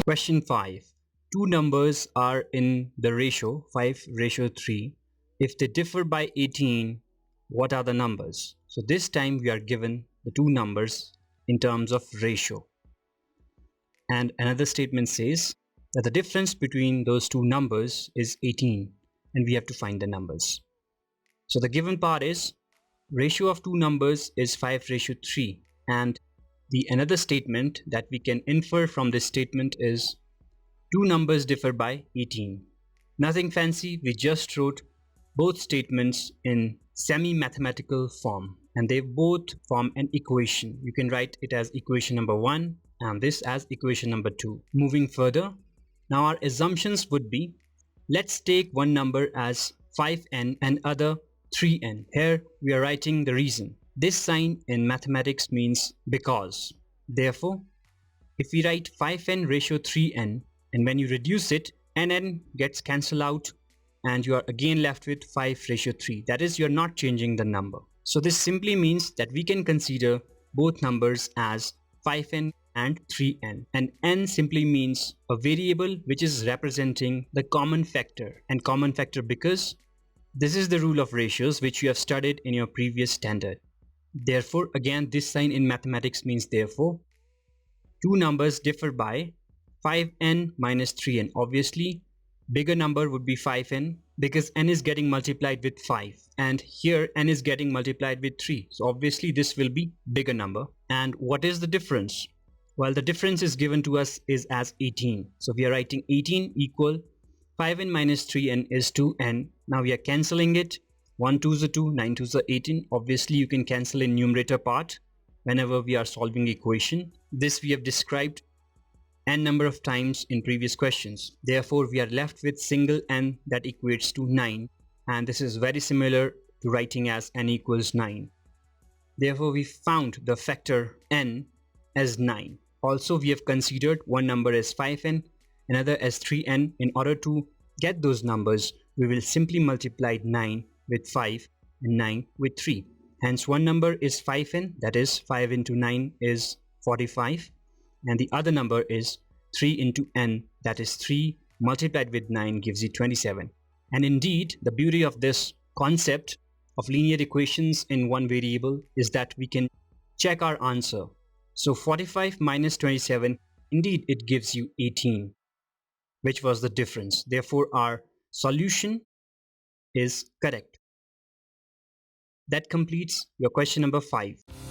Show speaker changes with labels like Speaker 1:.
Speaker 1: Question 5. Two numbers are in the ratio 5:3. If they differ by 18, what are the numbers? So this time we are given the two numbers in terms of ratio. And another statement says that the difference between those two numbers is 18 and we have to find the numbers. So the given part is ratio of two numbers is 5:3, and the another statement that we can infer from this statement is two numbers differ by 18. Nothing fancy, we just wrote both statements in semi-mathematical form and they both form an equation. You can write it as equation number 1 and this as equation number 2. Moving further, now our assumptions would be, let's take one number as 5n and other 3n. Here we are writing the reason. This sign in mathematics means because. Therefore, if we write 5n ratio 3n, and when you reduce it, n gets cancelled out and you are again left with 5:3. That is, you're not changing the number. So this simply means that we can consider both numbers as 5n and 3n. And n simply means a variable which is representing the common factor. And common factor because this is the rule of ratios which you have studied in your previous standard. Therefore, again, this sign in mathematics means therefore, two numbers differ by 5n minus 3n. Obviously, bigger number would be 5n because n is getting multiplied with 5 and here n is getting multiplied with 3. So obviously this will be bigger number. And what is the difference? Well, the difference is given to us is as 18. So we are writing 18 equal 5n minus 3n is 2n. Now we are cancelling it. 1 2s are 2, 9 2s are 18. Obviously you can cancel in numerator part whenever we are solving equation. This we have described n number of times in previous questions. Therefore, we are left with single n that equates to 9, and this is very similar to writing as n equals 9. Therefore, we found the factor n as 9. Also, we have considered one number as 5n, another as 3n. In order to get those numbers, we will simply multiply 9 with 5 and 9 with 3. Hence, one number is 5n, that is 5 into 9 is 45. And the other number is 3 into n, that is 3 multiplied with 9 gives you 27. And indeed, the beauty of this concept of linear equations in one variable is that we can check our answer. So 45 minus 27, indeed it gives you 18, which was the difference. Therefore, our solution is correct. That completes your question number 5.